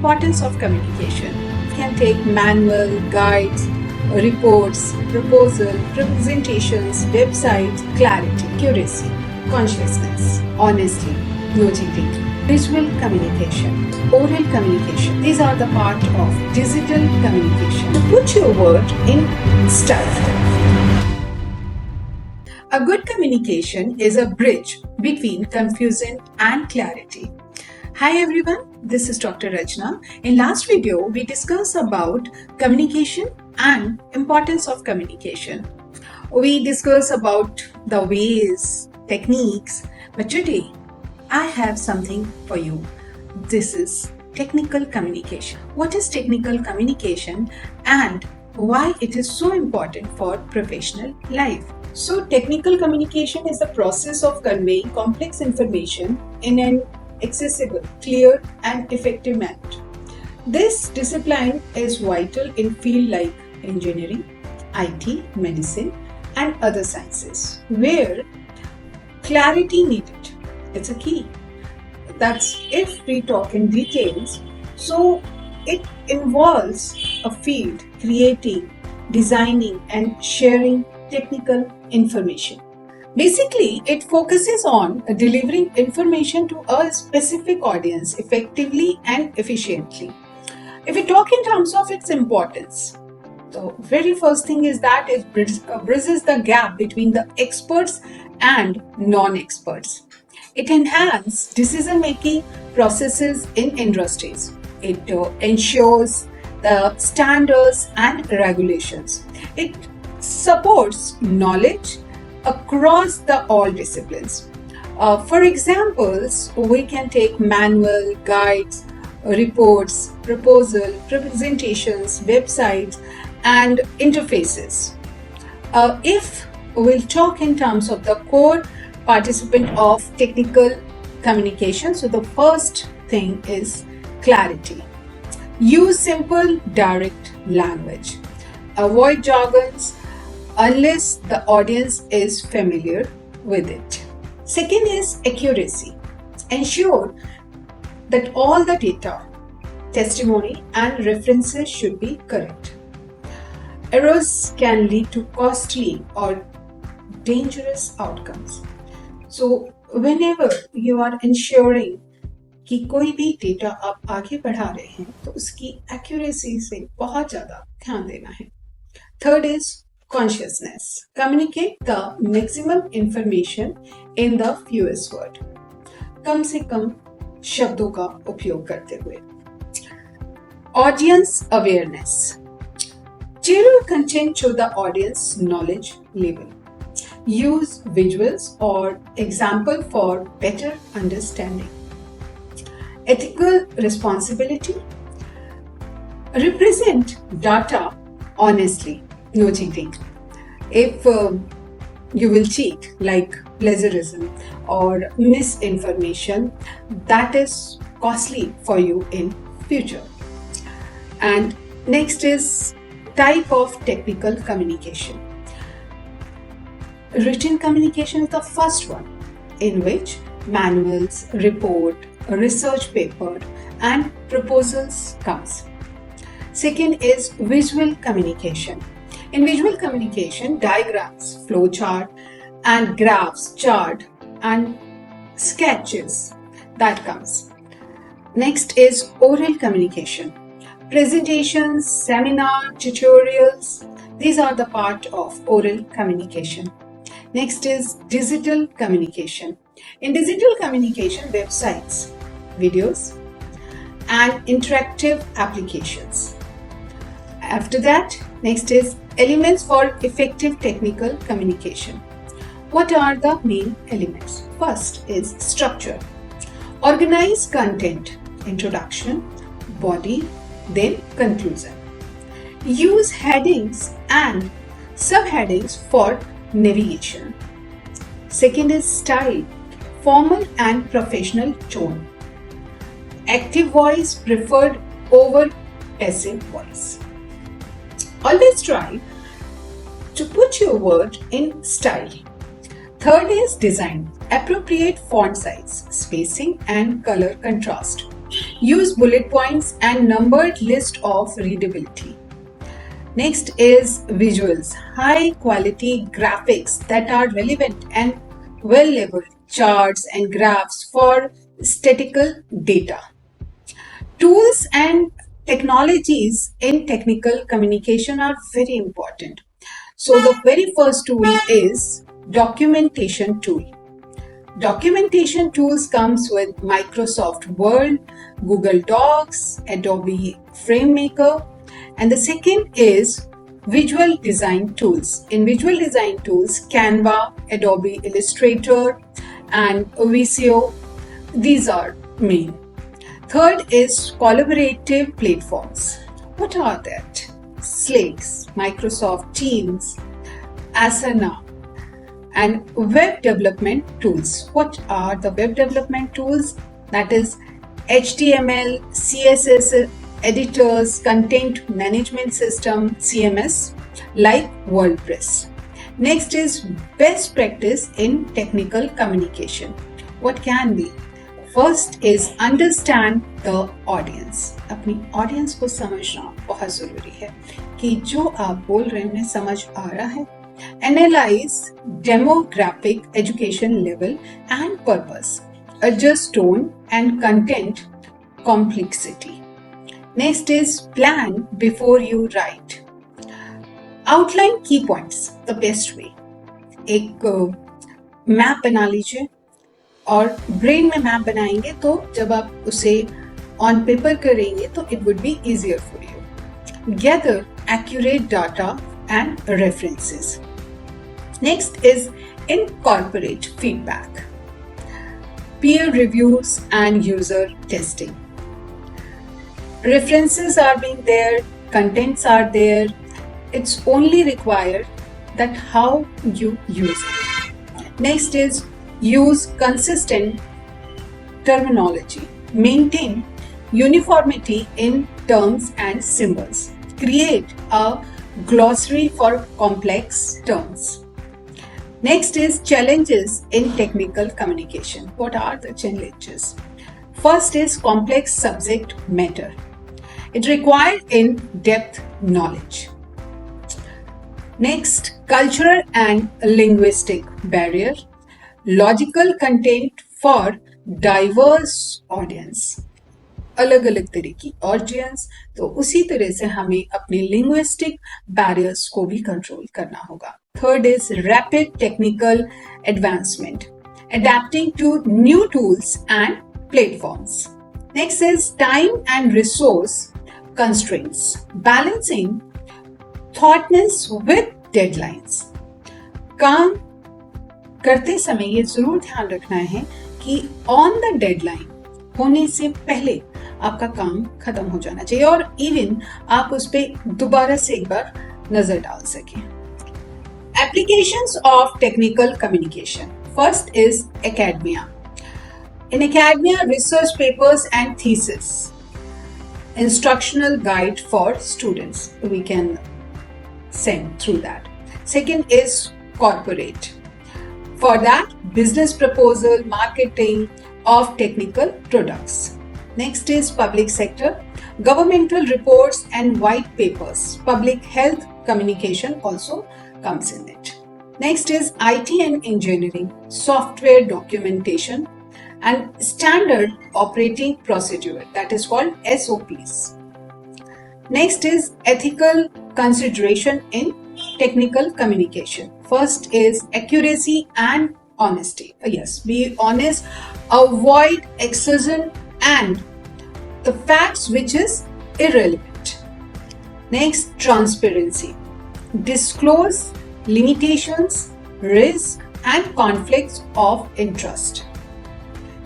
Importance of communication. You can take manual, guides, reports, proposal, presentations, websites, clarity, accuracy, consciousness, honesty, no cheating, visual communication, oral communication. These are the part of digital communication. To put your word in style. A good communication is a bridge between confusion and clarity. Hi everyone, this is Dr. Rajna. In last video, we discussed about communication and importance of communication. We discussed about the ways, techniques, but today I have something for you. This is technical communication. What is technical communication and why it is so important for professional life? So, technical communication is the process of conveying complex information in an accessible, clear, and effective manner. This discipline is vital in fields like engineering, IT, medicine, and other sciences, where clarity needed. It's a key. That's if we talk in details. So, it involves a field creating, designing, and sharing technical information. Basically, it focuses on delivering information to a specific audience effectively and efficiently. If we talk in terms of its importance, the very first thing is that it bridges the gap between the experts and non-experts. It enhances decision-making processes in industries. It ensures the standards and regulations. It supports knowledge across all disciplines. For examples, we can take manual, guides, reports, proposal, presentations, websites, and interfaces. If we'll talk in terms of the core participant of technical communication, so the first thing is clarity. Use simple, direct language. Avoid jargons unless the audience is familiar with it. Second is accuracy. Ensure that all the data, testimony, and references should be correct. Errors can lead to costly or dangerous outcomes. So, whenever you are ensuring कि कोई भी data आप आगे बढ़ा रहे हैं तो उसकी एक्यूरेसी से बहुत ज़्यादा ध्यान देना है. Third is consciousness. Communicate the maximum information in the fewest word. कम से कम शब्दों का उपयोग करते हुए. Audience awareness. Tailor content to the audience knowledge level. Use visuals or example for better understanding. Ethical responsibility. Represent data honestly, no cheating. If you will cheat like plagiarism or misinformation, that is costly for you in future. And next is type of technical communication. Written communication is the first one, in which manuals, report, a research paper, and proposals comes. Second is visual communication. In visual communication, diagrams, flowchart, and graphs, chart, and sketches that comes. Next is oral communication. Presentations, seminar, tutorials, these are the part of oral communication. Next is digital communication. In digital communication, websites, videos, and interactive applications. After that, next is elements for effective technical communication. What are the main elements? First is structure. Organize content, introduction, body, then conclusion. Use headings and subheadings for navigation. Second is style, formal and professional tone. Active voice preferred over passive voice. Always try to put your word in style. Third is design, appropriate font size, spacing and color contrast. Use bullet points and numbered list of readability. Next is visuals, high quality graphics that are relevant and well labeled, charts and graphs for statistical data. Tools and technologies in technical communication are very important. So the very first tool is documentation tool. Documentation tools comes with Microsoft Word, Google Docs, Adobe FrameMaker, and the second is visual design tools. In visual design tools, Canva, Adobe Illustrator, and Visio, these are main. Third is collaborative platforms. What are that? Slack, Microsoft Teams, Asana, and web development tools. What are the web development tools? That is HTML, CSS editors, content management system, CMS, like WordPress. Next is best practice in technical communication. What can be? First is understand the audience. अपनी audience को समझना बहुत जरूरी है कि जो आप बोल रहे हैं उन्हें समझ आ रहा है. Analyze demographic, education level and purpose. Adjust tone and content complexity. Next is plan before you write. Outline key points the best way. एक मैप बना लीजिए और ब्रेन में मैप बनाएंगे तो जब आप उसे ऑन पेपर करेंगे तो it would be easier for you. Gather accurate data and references. Next is incorporate feedback, peer reviews and user testing. References are being there, contents are there. It's only required that how you use it. Next is use consistent terminology. Maintain uniformity in terms and symbols. Create a glossary for complex terms. Next is challenges in technical communication. What are the challenges? First is complex subject matter. It requires in-depth knowledge. Next, cultural and linguistic barrier. Logical content for diverse audience. अलग अलग तरह की audience, तो उसी तरह से हमें अपने लिंग्विस्टिक बैरियर्स को भी कंट्रोल करना होगा. Third is rapid technical advancement, adapting to new tools and platforms. Next is time and resource constraints, balancing thoughtness with deadlines. काम करते समय ये जरूर ध्यान रखना है कि ऑन द डेडलाइन होने से पहले आपका काम खत्म हो जाना चाहिए और इवन आप उस पर दोबारा से एक बार नजर डाल सकें. Applications of technical communication. First is academia. In academia, research papers and thesis, instructional guide for students, we can send through that. Second is corporate. For that, business proposal, marketing of technical products. Next is public sector, governmental reports and white papers. Public health communication also comes in it. Next is IT and engineering, software documentation and standard operating procedure, that is called SOPs. Next is ethical consideration in technical communication. First is accuracy and honesty. Yes, be honest, avoid excession and the facts which is irrelevant. Next, transparency. Disclose limitations, risks and conflicts of interest.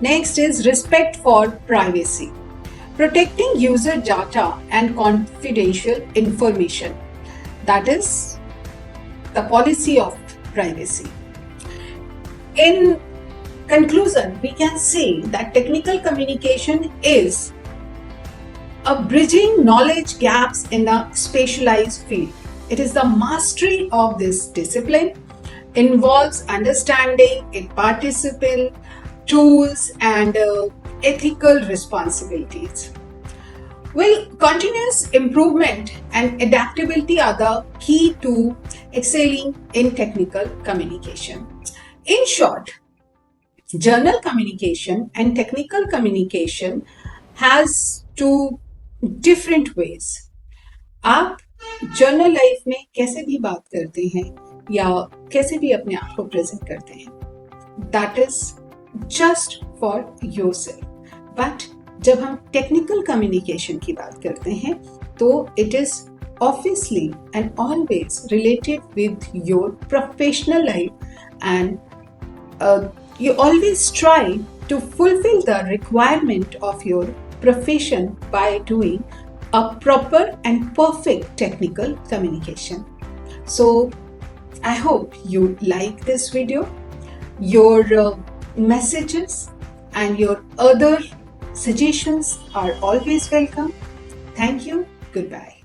Next is respect for privacy. Protecting user data and confidential information. That is the policy of privacy. In conclusion, we can say that technical communication is a bridging knowledge gaps in a specialized field. It is the mastery of this discipline, involves understanding its participant tools and ethical responsibilities. Well, continuous improvement and adaptability are the key to excelling in technical communication. In short, journal communication and technical communication has two different ways. आप journal life में कैसे भी बात करते हैं या कैसे भी अपने आप को प्रेजेंट करते हैं, that is just for yourself. But जब हम टेक्निकल कम्युनिकेशन की बात करते हैं तो it is obviously and always related with your professional life and you always try to fulfill the requirement of your profession by doing a proper and perfect technical communication. So I hope you like this video. Your messages and your other suggestions are always welcome. Thank you. Goodbye.